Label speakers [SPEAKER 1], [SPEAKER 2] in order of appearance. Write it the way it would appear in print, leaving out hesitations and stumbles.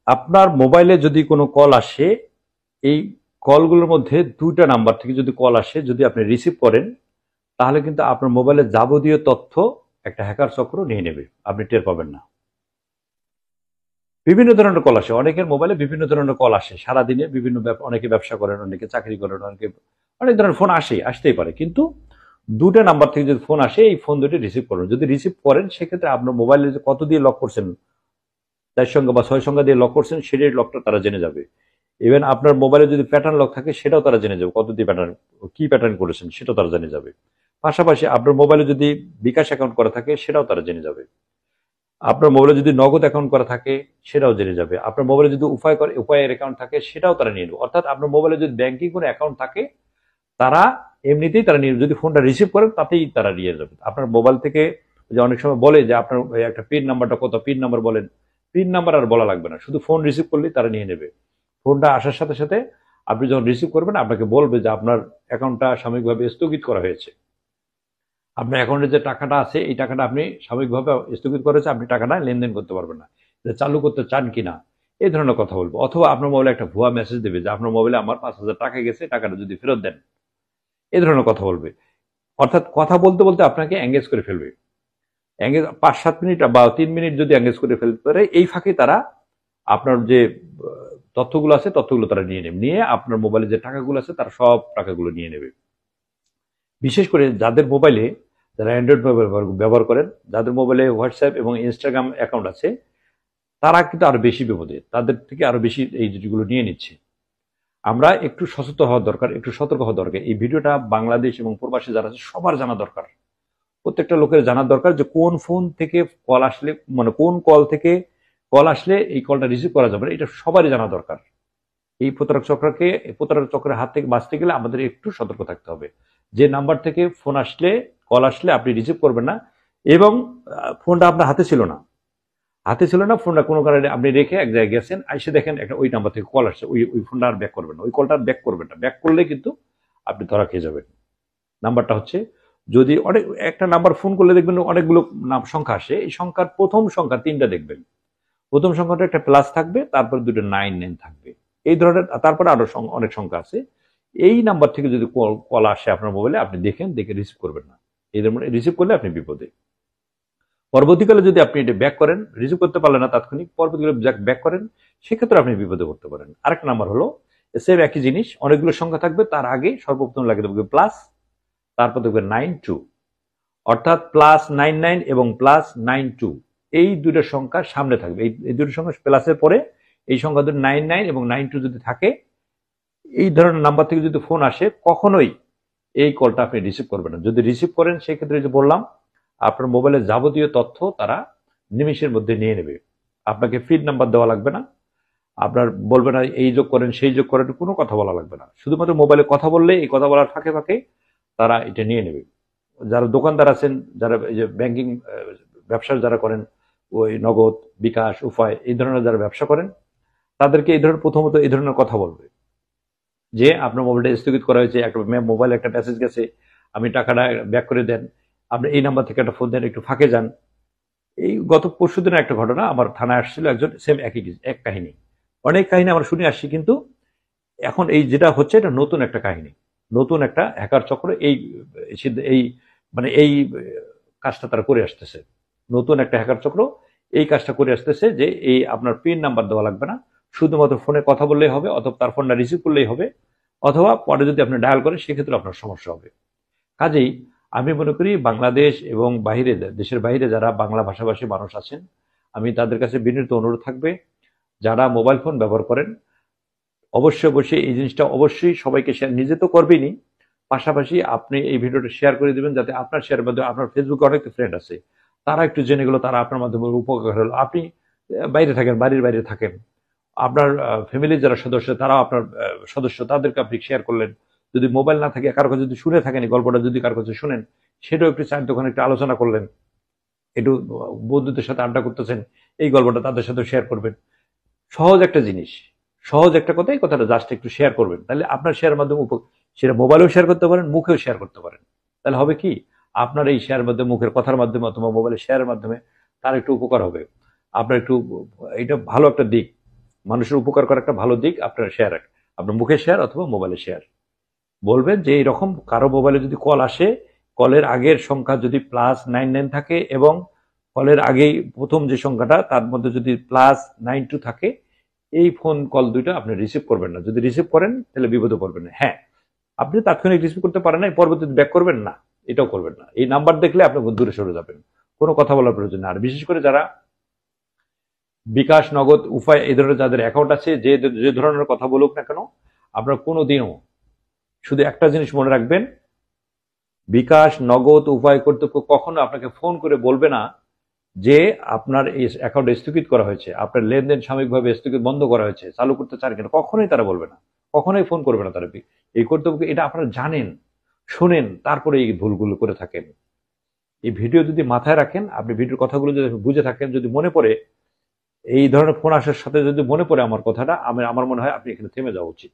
[SPEAKER 1] আপনার মোবাইলে যদি কোনো কল আসে, এই কলগুলোর মধ্যে ২টা নাম্বার থেকে যদি কল আসে, যদি আপনি রিসিভ করেন, তাহলে কিন্তু আপনার মোবাইলের যাবতীয় তথ্য একটা হ্যাকার চক্র নিয়ে নেবে। আপনি টের পাবেন না। বিভিন্ন ধরনের কল আসে। অনেকের মোবাইলে বিভিন্ন ধরনের কল আসে। সারাদিনে বিভিন্ন অনেকে ব্যবসা করেন, অনেকে চাকরি করেন, অনেকে অনেক ধরনের ফোন আসতেই পারে। কিন্তু ২টা নাম্বার থেকে যদি ফোন আসে, এই ফোন দুটি রিসিভ করুন। যদি রিসিভ করেন, সেক্ষেত্রে আপনার মোবাইলে যে কত দিয়ে লক করছেন, ৪ সংখ্যা বা ৬ সংখ্যা দিয়ে লক করছেন, সেটাই লকটা তারা জেনে যাবে। ইভেন আপনার মোবাইলে যদি প্যাটার্ন লক থাকে, সেটাও তারা জেনে যাবে। কত দিয়ে প্যাটার্ন, কি প্যাটার্ন করেছেন, সেটাও তারা জেনে যাবে। পাশাপাশি আপনার মোবাইলে যদি বিকাশ অ্যাকাউন্ট করা থাকে, সেটাও তারা জেনে যাবে। আপনার মোবাইলে যদি নগদ অ্যাকাউন্ট করা থাকে, সেটাও জেনে যাবে। আপনার মোবাইলে যদি উপায়ের অ্যাকাউন্ট থাকে, সেটাও তারা নিয়ে নেবে। অর্থাৎ আপনার মোবাইলে যদি ব্যাংকিং কোনো অ্যাকাউন্ট থাকে, তারা এমনিতেই তারা নিয়ে, যদি ফোনটা রিসিভ করেন, তাতেই তারা নিয়ে যাবে। আপনার মোবাইল থেকে যে অনেক সময় বলে যে আপনার একটা পিন নাম্বারটা কত, পিন নাম্বার বলেন, পিন নাম্বার আর বলা লাগবে না, শুধু ফোন রিসিভ করলেই তারা নিয়ে নেবে। ফোনটা আসার সাথে সাথে আপনি যখন রিসিভ করবেন, আপনাকে বলবে যে আপনার অ্যাকাউন্টটা সাময়িকভাবে স্থগিত করা হয়েছে। আপনার অ্যাকাউন্টে যে টাকাটা আছে, এই টাকাটা আপনি সাময়িকভাবে স্থগিত করা হয়েছে, আপনি টাকাটা লেনদেন করতে পারবেন না, চালু করতে চান কিনা, এই ধরনের কথা বলবো। অথবা আপনার মোবাইলে একটা ভুয়া মেসেজ দেবে যে আপনার মোবাইলে আমার ৫,০০০ টাকা গেছে, টাকাটা যদি ফেরত দেন, এই ধরনের কথা বলবে। অর্থাৎ কথা বলতে বলতে আপনাকে এঙ্গেজ করে ফেলবে। ৫-৭ মিনিট বা ৩ মিনিট যদি এঙ্গেজ করে ফেলতে পারে, এই ফাঁকে তারা আপনার যে তথ্যগুলো আছে, তথ্যগুলো তারা নিয়ে নেবে। নিয়ে আপনার মোবাইলে যে টাকাগুলো আছে, তারা সব টাকাগুলো নিয়ে নেবে। বিশেষ করে যাদের মোবাইলে, যারা অ্যান্ড্রয়েড মোবাইল ব্যবহার করেন, যাদের মোবাইলে হোয়াটসঅ্যাপ এবং ইনস্টাগ্রাম অ্যাকাউন্ট আছে, তারা কিন্তু আরো বেশি বিপদে, তাদের থেকে আরো বেশি এই জিনিসগুলো নিয়ে নিচ্ছে। আমরা একটু সচেতন হওয়া দরকার, একটু সতর্ক হওয়া দরকার। এই ভিডিওটা বাংলাদেশ এবং প্রবাসী যারা আছে, সবার জানা দরকার। প্রত্যেকটা লোকের জানার দরকার যে কোন ফোন থেকে কল আসলে, মানে কোন কল থেকে কল আসলে এই কলটা রিসিভ করা যাবে না, এটা সবারই জানা দরকার। এই প্রতারক চক্রের হাত থেকে বাঁচতে গেলে আমাদের একটু সতর্ক থাকতে হবে। যে নাম্বার থেকে ফোন আসলে, কল আসলে আপনি রিসিভ করবেন না। এবং ফোনটা আপনার হাতে ছিল না, ফোনটা কোনো কারণে আপনি রেখে এক জায়গায় গেছেন, এসে দেখেন একটা ওই নাম্বার থেকে কল আসছে, ওই ফোনটা আর ব্যাক করবেন না, ওই কলটা ব্যাক করবেন না। ব্যাক করলে কিন্তু আপনি ধরা খেয়ে যাবেন। নাম্বারটা হচ্ছে, যদি একটা নাম্বার ফোন করলে দেখবেন অনেকগুলো সংখ্যা আসে, এই সংখ্যার প্রথম সংখ্যা ৩টা দেখবেন। প্রথম সংখ্যাটা একটা প্লাস থাকবে, তারপর দুটো 9 থাকবে, এই ধরনের। তারপরে আরো অনেক সংখ্যা আছে। এই নাম্বার থেকে যদি কল আসে আপনার মোবাইলে, আপনি দেখে রিসিভ করবেন না। এই ধরনের রিসিভ করলে আপনি বিপদে। পরবর্তীকালে যদি আপনি এটা ব্যাক করেন, রিসিভ করতে পারলেন না তাৎক্ষণিক, পরবর্তীকালে ব্যাক করেন, সেক্ষেত্রে আপনি বিপদে পড়তে পারেন। আরেকটা নাম্বার হলো, সেম একই জিনিস, অনেকগুলো সংখ্যা থাকবে, তার আগে সর্বপ্রথম লাগে দেবে প্লাস, তারপর দেখবে 92, অর্থাৎ +99 এবং +92, এই দুটো সংখ্যার সামনে থাকবে। এই দুটো সংখ্যা প্লাসের পরে এই সংখ্যা দুটো 99 এবং 92 যদি থাকে, এই ধরনের নাম্বার থেকে যদি ফোন আসে, কখনোই এই কলটা আপনি রিসিভ করবেন না। যদি রিসিভ করেন, সেক্ষেত্রে যে বললাম, আপনার মোবাইলের যাবতীয় তথ্য তারা নিমেষের মধ্যে নিয়ে নেবে। আপনাকে ফিড নাম্বার দেওয়া লাগবে না, আপনার বলবে না এই যোগ করেন সেই যোগ করেন, কোনো কথা বলা লাগবে না। শুধুমাত্র মোবাইলে কথা বললে, এই কথা বলার ফাঁকে ফাঁকে তারা এটা নিয়ে নেবে। যারা দোকানদার আছেন, যারা এই যে ব্যাংকিং ব্যবসা যারা করেন, ওই নগদ, বিকাশ, উপায়, এই ধরনের যারা ব্যবসা করেন, তাদেরকে এই ধরনের প্রথমত এই ধরনের কথা বলবে যে আপনার মোবাইলটা স্থগিত করা হয়েছে, একটা মোবাইলে একটা মেসেজ গেছে, আমি টাকাটা ব্যাক করে দেন, আপনি এই নাম্বার থেকে একটা ফোন দেন, একটু ফাঁকে যান। এই গত পরশু দিনের একটা ঘটনা, আমার থানায় আসছিল একজন, সেম এক কাহিনী। অনেক কাহিনী আমরা শুনে আসছি, কিন্তু এখন এই যেটা হচ্ছে, এটা নতুন একটা কাহিনী, নতুন একটা হ্যাকার চক্র এই মানে এই কাজটা তারা করে আসতেছে। নতুন একটা হ্যাকার চক্র এই কাজটা করে আসতেছে, যে এই আপনার পিন নাম্বার দেওয়া লাগবে না, শুধুমাত্র ফোনে কথা বললেই হবে, অথবা তার ফোনটা রিসিভ করলেই হবে, অথবা পরে যদি আপনি ডায়াল করেন, সেক্ষেত্রে আপনার সমস্যা হবে। কাজেই আমি মনে করি, বাংলাদেশ এবং দেশের বাইরে যারা বাংলা ভাষাভাষী মানুষ আছেন, আমি তাদের কাছে বিনীত অনুরোধ থাকবে, যারা মোবাইল ফোন ব্যবহার করেন, অবশ্যই এই জিনিসটা অবশ্যই সবাইকে শেয়ার, নিজে তো করবেনই, পাশাপাশি আপনি এই ভিডিওটা শেয়ার করে দিবেন, যাতে আপনার শেয়ারের মাধ্যমে, আপনার ফেসবুকে অনেক ফ্রেন্ড আছে, তারা একটু জেনে গেল, তারা আপনার মাধ্যমে উপকার হলো। আপনি বাইরে থাকেন, বাড়ির বাইরে থাকেন, আপনার ফ্যামিলির যারা সদস্য, তারাও আপনার সদস্য, তাদেরকে আপনি শেয়ার করলেন। যদি মোবাইল না থাকে, কারো কাছে যদি শুনে থাকেন, এই গল্পটা যদি কারো কাছে শুনেন, সেটাও একটু চায়ের দোকানে একটু আলোচনা করলেন, একটু বন্ধুদের সাথে আড্ডা করতেছেন, এই গল্পটা তাদের সাথে শেয়ার করবেন। সহজ একটা জিনিস, সহজ একটা কথা, এই কথাটা জাস্ট একটু শেয়ার করবেন, তাহলে আপনার শেয়ারের মাধ্যমে সেটা মোবাইলেও শেয়ার করতে পারেন, মুখেও শেয়ার করতে পারেন। তাহলে হবে কি, আপনার এই শেয়ারের মাধ্যমে, মুখের কথার মাধ্যমে অথবা মোবাইলের শেয়ারের মাধ্যমে তার একটু উপকার হবে। আপনার একটু, এটা ভালো একটা দিক। মানুষের উপকার করা একটা ভালো দিক। আপনার শেয়ার, আপনার মুখে শেয়ার অথবা মোবাইলে শেয়ার, বলবেন যে এইরকম কারো মোবাইলে যদি কল আসে, কলের আগের সংখ্যা যদি +99 থাকে এবং কলের আগেই প্রথম যে সংখ্যাটা তার মধ্যে যদি +92 থাকে, এই ফোন কল দুইটা আপনি রিসিভ করবেন না। যদি রিসিভ করেন তাহলে বিপদে পড়বেন না। হ্যাঁ, আপনি তাৎক্ষণিক রিসিভ করতে পারেন না, পরবর্তীতে ব্যাক করবেন না, এটাও করবেন না। এই নাম্বার দেখলে আপনি দূরে সরে যাবেন, কোনো কথা বলার প্রয়োজন নেই। আর বিশেষ করে যারা বিকাশ, নগদ, উপায় এই ধরনের যাদের অ্যাকাউন্ট আছে, যে ধরনের কথা বলুক না কেন, আপনার কোনোদিনও শুধু একটা জিনিস মনে রাখবেন, বিকাশ, নগদ, উপায় কর্তৃপক্ষ কখনো আপনাকে ফোন করে বলবে না যে আপনার এই অ্যাকাউন্ট স্থগিত করা হয়েছে, আপনার লেনদেন সাময়িকভাবে স্থগিত বন্ধ করা হয়েছে, চালু করতে চান কেন, কখনোই তারা বলবে না, কখনোই ফোন করবে না তারা। এই কর্তৃপক্ষ এটা আপনারা জানেন, শোনেন, তারপরে এই ভুলগুলো করে থাকেন। এই ভিডিও যদি মাথায় রাখেন, আপনি ভিডিওর কথাগুলো যদি বুঝে থাকেন, যদি মনে পড়ে এই ধরনের ফোন আসার সাথে যদি মনে পড়ে আমার কথাটা, আমার মনে হয় আপনি এখানে থেমে যাওয়া উচিত।